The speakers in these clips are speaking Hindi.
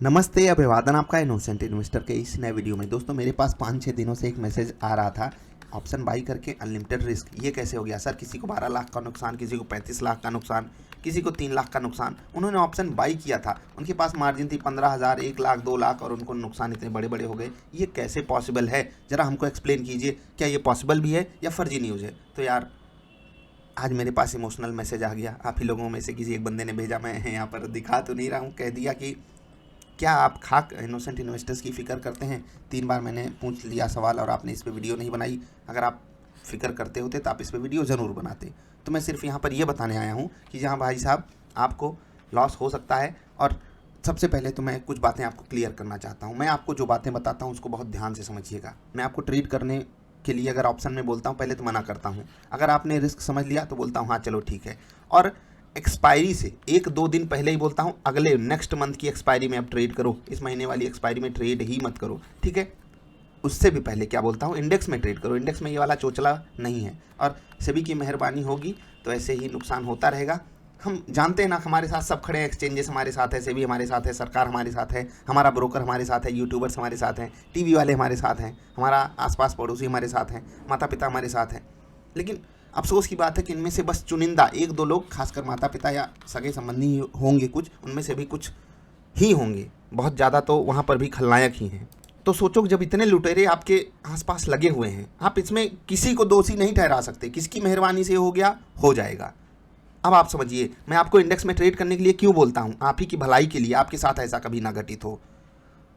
नमस्ते, अभिवादन आपका इनोसेंट इन्वेस्टर के इस नए वीडियो में। दोस्तों मेरे पास 5-6 दिनों से एक मैसेज आ रहा था, ऑप्शन बाई करके अनलिमिटेड रिस्क। ये कैसे हो गया सर? किसी को 12 लाख का नुकसान, किसी को 35 लाख का नुकसान, किसी को 3 लाख का नुकसान। उन्होंने ऑप्शन बाई किया था, उनके पास मार्जिन थी 15,000, 1 लाख, 2 लाख, और उनको नुकसान इतने बड़े बड़े हो गए। ये कैसे पॉसिबल है? ज़रा हमको एक्सप्लेन कीजिए, क्या ये पॉसिबल भी है या फर्जी न्यूज़ है? तो यार आज मेरे पास इमोशनल मैसेज आ गया, आप ही लोगों में से किसी एक बंदे ने भेजा। मैं यहाँ पर दिखा तो नहीं रहा हूँ, कह दिया कि क्या आप खाक इनोसेंट इन्वेस्टर्स की फ़िक्र करते हैं? 3 बार मैंने पूछ लिया सवाल और आपने इस पे वीडियो नहीं बनाई। अगर आप फ़िक्र करते होते तो आप इस पे वीडियो ज़रूर बनाते। तो मैं सिर्फ यहाँ पर ये बताने आया हूँ कि जहाँ भाई साहब आपको लॉस हो सकता है। और सबसे पहले तो मैं कुछ बातें आपको क्लियर करना चाहता हूँ। मैं आपको जो बातें बताता हूँ उसको बहुत ध्यान से समझिएगा। मैं आपको ट्रेड करने के लिए अगर ऑप्शन में बोलता हूँ पहले तो मना करता हूँ, अगर आपने रिस्क समझ लिया तो बोलता हूँ हाँ चलो ठीक है। और एक्सपायरी से 1-2 दिन पहले ही बोलता हूँ अगले नेक्स्ट मंथ की एक्सपायरी में आप ट्रेड करो, इस महीने वाली एक्सपायरी में ट्रेड ही मत करो, ठीक है। उससे भी पहले क्या बोलता हूँ, इंडेक्स में ट्रेड करो, इंडेक्स में ये वाला चोचला नहीं है। और सभी की मेहरबानी होगी तो ऐसे ही नुकसान होता रहेगा। हम जानते हैं ना, हमारे साथ सब खड़े हैं, एक्सचेंजेस हमारे साथ है, सेबी हमारे साथ है, सरकार हमारे साथ है, हमारा ब्रोकर हमारे साथ है, यूट्यूबर्स हमारे साथ हैं, टीवी वाले हमारे साथ हैं, हमारा आसपास पड़ोसी हमारे साथ हैं, माता पिता हमारे साथ हैं। लेकिन अफसोस की बात है कि इनमें से बस चुनिंदा 1-2 लोग, खासकर माता पिता या सगे संबंधी होंगे कुछ, उनमें से भी कुछ ही होंगे, बहुत ज़्यादा तो वहाँ पर भी खलनायक ही हैं। तो सोचो, जब इतने लुटेरे आपके आसपास लगे हुए हैं, आप इसमें किसी को दोषी नहीं ठहरा सकते। किसकी मेहरबानी से हो गया, हो जाएगा। अब आप समझिए मैं आपको इंडेक्स में ट्रेड करने के लिए क्यों बोलता हूँ, आप ही की भलाई के लिए, आपके साथ ऐसा कभी ना घटित हो।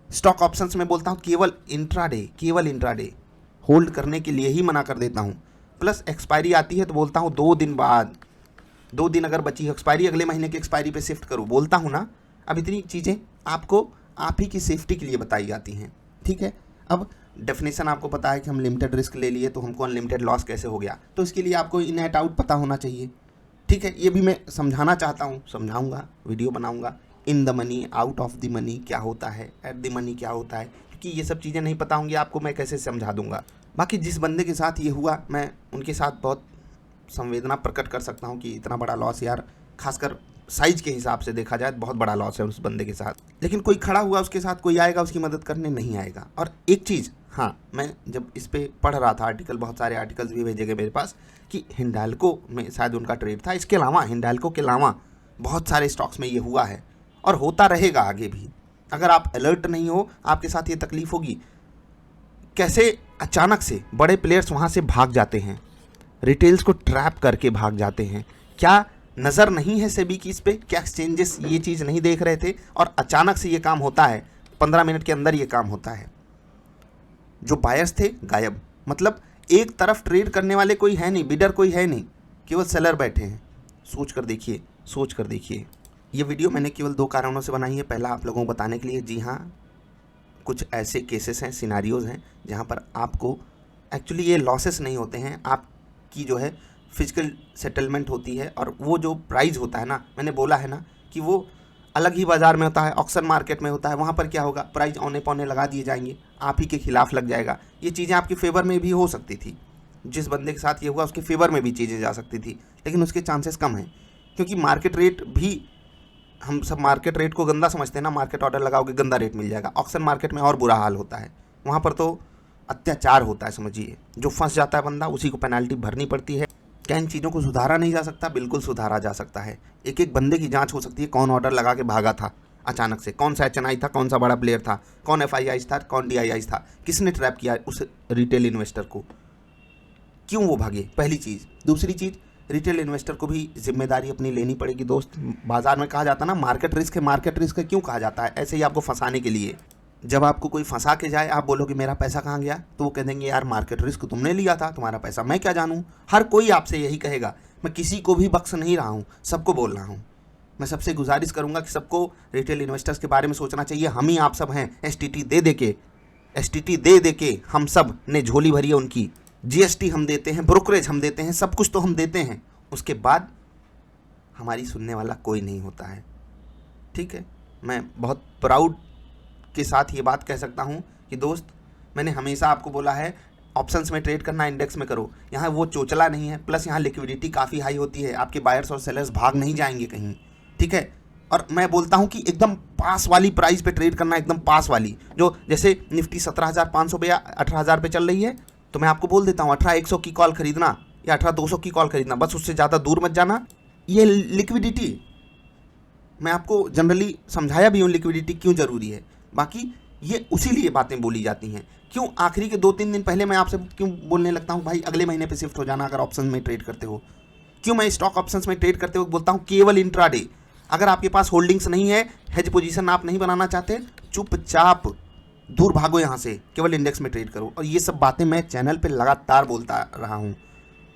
स्टॉक ऑप्शंस में बोलता हूँ केवल इंट्राडे होल्ड करने के लिए ही मना कर देता हूँ। प्लस एक्सपायरी आती है तो बोलता हूँ 2 दिन बाद, 2 दिन अगर बची एक्सपायरी, अगले महीने की एक्सपायरी पे शिफ्ट करो, बोलता हूँ ना। अब इतनी चीज़ें आपको आप ही की सेफ्टी के लिए बताई जाती हैं, ठीक है। अब डेफिनेशन आपको पता है कि हम लिमिटेड रिस्क ले लिए तो हमको अनलिमिटेड लॉस कैसे हो गया, तो इसके लिए आपको इन एट आउट पता होना चाहिए, ठीक है। ये भी मैं समझाना चाहता हूँ, समझाऊंगा, वीडियो बनाऊंगा। In the money, out of the money क्या होता है, एट द मनी क्या होता है, क्योंकि ये सब चीज़ें नहीं पता होंगी आपको, मैं कैसे समझा दूंगा। बाकी जिस बंदे के साथ ये हुआ, मैं उनके साथ बहुत संवेदना प्रकट कर सकता हूँ कि इतना बड़ा लॉस यार, खासकर साइज के हिसाब से देखा जाए तो बहुत बड़ा लॉस है उस बंदे के साथ। लेकिन कोई खड़ा हुआ उसके साथ, कोई आएगा उसकी मदद करने, नहीं आएगा। और एक चीज़, हाँ, मैं जब इस पर पढ़ रहा था आर्टिकल, बहुत सारे आर्टिकल्स भी भेजे गए मेरे पास कि हिंडाल्को में शायद उनका ट्रेड था, इसके अलावा हिंडाल्को के अलावा बहुत सारे स्टॉक्स में ये हुआ है और होता रहेगा आगे भी। अगर आप अलर्ट नहीं हो, आपके साथ ये तकलीफ होगी। कैसे अचानक से बड़े प्लेयर्स वहाँ से भाग जाते हैं, रिटेल्स को ट्रैप करके भाग जाते हैं। क्या नज़र नहीं है सेबी की इस पर? क्या एक्सचेंजेस ये चीज़ नहीं देख रहे थे? और अचानक से ये काम होता है, 15 मिनट के अंदर ये काम होता है। जो बायर्स थे गायब, मतलब एक तरफ ट्रेड करने वाले कोई है नहीं, बिडर कोई है नहीं, केवल सेलर बैठे हैं। सोच कर देखिए। ये वीडियो मैंने केवल 2 कारणों से बनाई है। पहला, आप लोगों को बताने के लिए, जी हाँ, कुछ ऐसे केसेस हैं, सिनारियोज़ हैं जहाँ पर आपको एक्चुअली ये लॉसेस नहीं होते हैं, आपकी जो है फिजिकल सेटलमेंट होती है। और वो जो प्राइस होता है ना, मैंने बोला है ना कि वो अलग ही बाज़ार में होता है, ऑक्शन मार्केट में होता है। वहाँ पर क्या होगा, प्राइस औने पौने लगा दिए जाएंगे, आप ही के खिलाफ लग जाएगा। ये चीज़ें आपके फेवर में भी हो सकती थी, जिस बंदे के साथ ये हुआ उसके फेवर में भी चीज़ें जा सकती थी, लेकिन उसके चांसेस कम हैं। क्योंकि मार्केट रेट भी, हम सब मार्केट रेट को गंदा समझते हैं ना, मार्केट ऑर्डर लगाओगे गंदा रेट मिल जाएगा। ऑक्शन मार्केट में और बुरा हाल होता है, वहाँ पर तो अत्याचार होता है, समझिए। जो फंस जाता है बंदा, उसी को पेनाल्टी भरनी पड़ती है। क्या इन चीज़ों को सुधारा नहीं जा सकता? बिल्कुल सुधारा जा सकता है। एक एक बंदे की जांच हो सकती है, कौन ऑर्डर लगा के भागा था अचानक से, कौन सा एचएनआई था, कौन सा बड़ा प्लेयर था, कौन एफआईआई था, कौन डीआईआई था, किसने ट्रैप किया उस रिटेल इन्वेस्टर को, क्यों वो भागे, पहली चीज़। दूसरी चीज़, रिटेल इन्वेस्टर को भी जिम्मेदारी अपनी लेनी पड़ेगी दोस्त। बाजार में कहा जाता है ना मार्केट रिस्क है, मार्केट रिस्क है क्यों कहा जाता है? ऐसे ही आपको फंसाने के लिए। जब आपको कोई फंसा के जाए, आप बोलोगे मेरा पैसा कहाँ गया, तो वो कह देंगे यार मार्केट रिस्क तुमने लिया था, तुम्हारा पैसा मैं क्या जानूँ। हर कोई आपसे यही कहेगा। मैं किसी को भी बख्श नहीं रहा हूँ, सबको बोल रहा हूँ। मैं सबसे गुजारिश करूँगा कि सबको रिटेल इन्वेस्टर्स के बारे में सोचना चाहिए। हम ही आप सब हैं, एसटीटी दे के हम सब ने झोली भरी है उनकी। जीएसटी हम देते हैं, ब्रोकरेज हम देते हैं, सब कुछ तो हम देते हैं। उसके बाद हमारी सुनने वाला कोई नहीं होता है, ठीक है। मैं बहुत प्राउड के साथ ये बात कह सकता हूँ कि दोस्त, मैंने हमेशा आपको बोला है ऑप्शंस में ट्रेड करना, इंडेक्स में करो। यहाँ वो चोचला नहीं है, प्लस यहाँ लिक्विडिटी काफ़ी हाई होती है, आपके बायर्स और सेलर्स भाग नहीं जाएंगे कहीं, ठीक है। और मैं बोलता हूं कि एकदम पास वाली प्राइस पे ट्रेड करना, एकदम पास वाली, जो जैसे निफ्टी 17,500 पे या 18,000 पे चल रही है, तो मैं आपको बोल देता हूँ 18,100 की कॉल खरीदना या 18,200 की कॉल खरीदना, बस उससे ज़्यादा दूर मत जाना। ये लिक्विडिटी मैं आपको जनरली समझाया भी हूँ, लिक्विडिटी क्यों ज़रूरी है। बाकी ये उसी लिए बातें बोली जाती हैं। क्यों आखिरी के 2-3 दिन पहले मैं आपसे क्यों बोलने लगता हूँ भाई अगले महीने पे शिफ्ट हो जाना अगर ऑप्शन में ट्रेड करते हो। क्यों मैं स्टॉक ऑप्शंस में ट्रेड करते हुए बोलता हूँ केवल इंट्राडे। अगर आपके पास होल्डिंग्स नहीं है, हेज पोजीशन आप नहीं बनाना चाहते, चुपचाप दूर भागो यहाँ से, केवल इंडेक्स में ट्रेड करो। और ये सब बातें मैं चैनल पे लगातार बोलता रहा हूँ।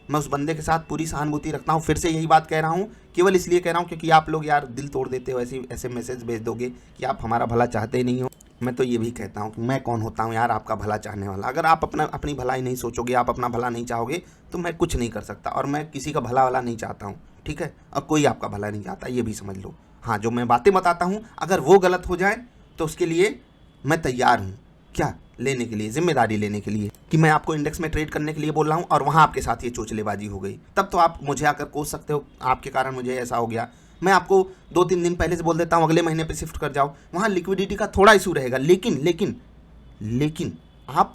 मैं उस बंदे के साथ पूरी सहानुभूति रखता हूँ, फिर से यही बात कह रहा हूँ, केवल इसलिए कह रहा हूँ क्योंकि आप लोग यार दिल तोड़ देते हो, ऐसे मैसेज भेज दोगे कि आप हमारा भला चाहते ही नहीं हो। मैं तो ये भी कहता हूँ कि मैं कौन होता हूँ यार आपका भला चाहने वाला। अगर आप अपनी भलाई नहीं सोचोगे, आप अपना भला नहीं चाहोगे, तो मैं कुछ नहीं कर सकता। और मैं किसी का भला वाला नहीं चाहता हूँ, ठीक है। और कोई आपका भला नहीं चाहता, ये भी समझ लो। हाँ, जो मैं बातें बताता हूँ अगर वो गलत हो जाए तो उसके लिए मैं तैयार हूँ, क्या लेने के लिए, जिम्मेदारी लेने के लिए, कि मैं आपको इंडेक्स में ट्रेड करने के लिए बोल रहा हूँ और वहाँ आपके साथ ये चोचलेबाजी हो गई। तब तो आप मुझे आकर कोस सकते हो, आपके कारण मुझे ऐसा हो गया। मैं आपको 2-3 दिन पहले से बोल देता हूँ अगले महीने पे शिफ्ट कर जाओ, वहाँ लिक्विडिटी का थोड़ा इशू रहेगा, लेकिन आप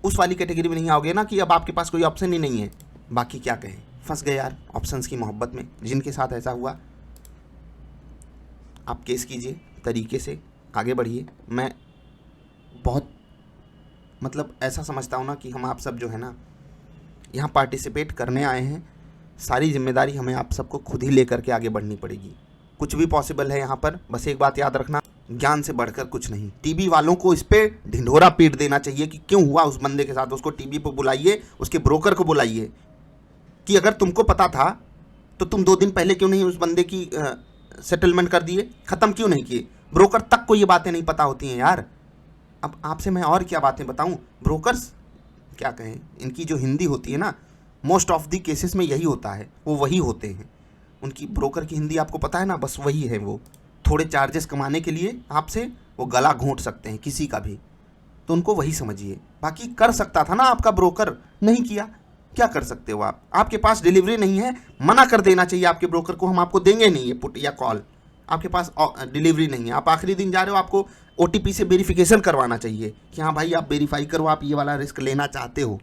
उस वाली कैटेगरी में नहीं आओगे ना कि अब आपके पास कोई ऑप्शन ही नहीं है। बाकी क्या कहें, फंस गए यार ऑप्शंस की मोहब्बत में। जिनके साथ ऐसा हुआ आप केस कीजिए, तरीके से आगे बढ़िए। मैं बहुत मतलब ऐसा समझता हूँ ना कि हम आप सब जो है ना यहाँ पार्टिसिपेट करने आए हैं, सारी जिम्मेदारी हमें आप सबको खुद ही लेकर के आगे बढ़नी पड़ेगी। कुछ भी पॉसिबल है यहाँ पर, बस एक बात याद रखना, ज्ञान से बढ़कर कुछ नहीं। टीवी वालों को इस पे ढिंढोरा पीट देना चाहिए कि क्यों हुआ उस बंदे के साथ। उसको टीवी पर बुलाइए, उसके ब्रोकर को बुलाइए कि अगर तुमको पता था तो तुम 2 दिन पहले क्यों नहीं उस बंदे की सेटलमेंट कर दिए, ख़त्म क्यों नहीं किए। ब्रोकर तक को ये बातें नहीं पता होती हैं यार। अब आपसे मैं और क्या बातें बताऊं, ब्रोकर्स क्या कहें, इनकी जो हिंदी होती है ना, मोस्ट ऑफ दी केसेस में यही होता है, वो वही होते हैं। उनकी ब्रोकर की हिंदी आपको पता है ना, बस वही है। वो थोड़े चार्जेस कमाने के लिए आपसे वो गला घोंट सकते हैं किसी का भी, तो उनको वही समझिए। बाकी कर सकता था ना आपका ब्रोकर, नहीं किया, क्या कर सकते हो आप। आपके पास डिलीवरी नहीं है, मना कर देना चाहिए आपके ब्रोकर को, हम आपको देंगे नहीं ये पुट या कॉल। आपके पास डिलीवरी नहीं है, आप आखिरी दिन जा रहे हो, आपको OTP से वेरिफिकेशन करवाना चाहिए कि हाँ भाई आप वेरीफाई करो, आप ये वाला रिस्क लेना चाहते हो।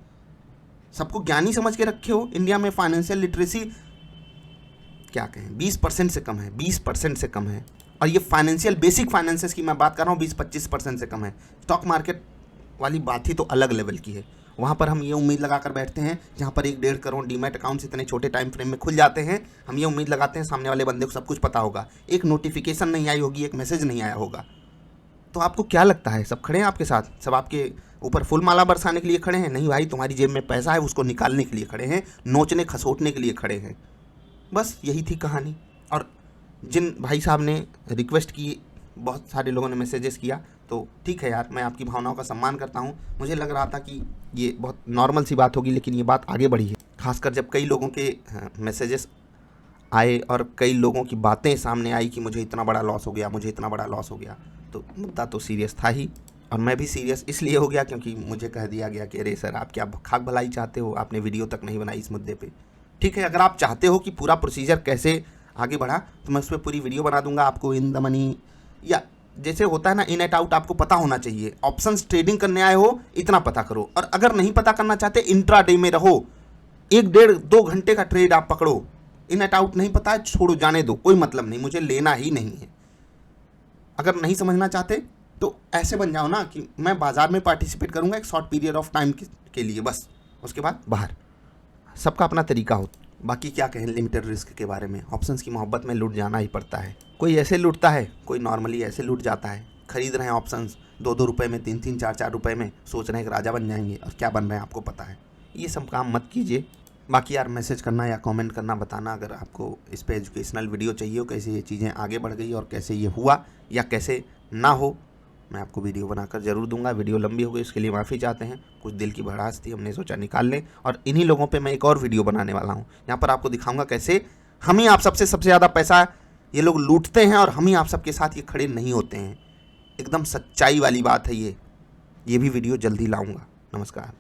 सबको ज्ञानी समझ के रखे हो। इंडिया में फाइनेंशियल लिटरेसी क्या कहें 20% से कम है, 20% से कम है। और ये फाइनेंशियल बेसिक फाइनेंसेस की मैं बात कर रहा हूँ, 20-25% से कम है। स्टॉक मार्केट वाली बात ही तो अलग लेवल की है। वहाँ पर हम ये उम्मीद लगा कर बैठते हैं, जहाँ पर 1-1.5 करोड़ डीमैट अकाउंट्स इतने छोटे टाइम फ्रेम में खुल जाते हैं, हम ये उम्मीद लगाते हैं सामने वाले बंदे को सब कुछ पता होगा, एक नोटिफिकेशन नहीं आई होगी, एक मैसेज नहीं आया होगा। तो आपको क्या लगता है सब खड़े हैं आपके साथ, सब आपके ऊपर फुल माला बरसाने के लिए खड़े हैं? नहीं भाई, तुम्हारी जेब में पैसा है, उसको निकालने के लिए खड़े हैं, नोचने खसोटने के लिए खड़े हैं। बस यही थी कहानी। और जिन भाई साहब ने रिक्वेस्ट की, बहुत सारे लोगों ने मैसेजेस किया, तो ठीक है यार, मैं आपकी भावनाओं का सम्मान करता हूँ। मुझे लग रहा था कि ये बहुत नॉर्मल सी बात होगी, लेकिन ये बात आगे बढ़ी है, खासकर जब कई लोगों के मैसेजेस आए और कई लोगों की बातें सामने आई कि मुझे इतना बड़ा लॉस हो गया, मुझे इतना बड़ा लॉस हो गया। तो मुद्दा तो सीरियस था ही, और मैं भी सीरियस इसलिए हो गया क्योंकि मुझे कह दिया गया कि अरे सर आप क्या खाक भलाई चाहते हो, आपने वीडियो तक नहीं बनाई इस मुद्दे पे। ठीक है, अगर आप चाहते हो कि पूरा प्रोसीजर कैसे आगे बढ़ा तो मैं उस पर पूरी वीडियो बना दूंगा आपको। इन द मनी, या जैसे होता है ना, इन एट आउट आपको पता होना चाहिए। ऑप्शंस ट्रेडिंग करने आए हो, इतना पता करो। और अगर नहीं पता करना चाहते, इंट्राडे में रहो, 1-1.5-2 घंटे का ट्रेड आप पकड़ो। इन एट आउट नहीं पता है, छोड़ो, जाने दो, कोई मतलब नहीं, मुझे लेना ही नहीं है। अगर नहीं समझना चाहते तो ऐसे बन जाओ ना कि मैं बाजार में पार्टिसिपेट करूंगा एक शॉर्ट पीरियड ऑफ टाइम के लिए, बस उसके बाद बाहर। सबका अपना तरीका हो। बाकी क्या कहें लिमिटेड रिस्क के बारे में, ऑप्शंस की मोहब्बत में लूट जाना ही पड़ता है। कोई ऐसे लूटता है, कोई नॉर्मली ऐसे लूट जाता है। खरीद रहे हैं ऑप्शंस 2-2 रुपये में, 3-3, 4-4 रुपये में, सोच रहे हैं कि राजा बन जाएंगे, और क्या बन रहे हैं आपको पता है। ये सब काम मत कीजिए। बाकी यार मैसेज करना या कमेंट करना, बताना अगर आपको इस पे एजुकेशनल वीडियो चाहिए हो, कैसे ये चीज़ें आगे बढ़ गई और कैसे ये हुआ या कैसे ना हो, मैं आपको वीडियो बनाकर ज़रूर दूंगा। वीडियो लंबी हो गई, उसके लिए माफ़ी चाहते हैं, कुछ दिल की भड़ास थी, हमने सोचा निकाल लें। और इन्हीं लोगों पे मैं एक और वीडियो बनाने वाला हूँ, यहाँ पर आपको दिखाऊंगा कैसे हम ही आप सबसे सबसे ज़्यादा पैसा ये लोग लूटते हैं और हम ही आप सबके साथ ये खड़े नहीं होते हैं। एकदम सच्चाई वाली बात है ये भी वीडियो जल्दी लाऊंगा। नमस्कार।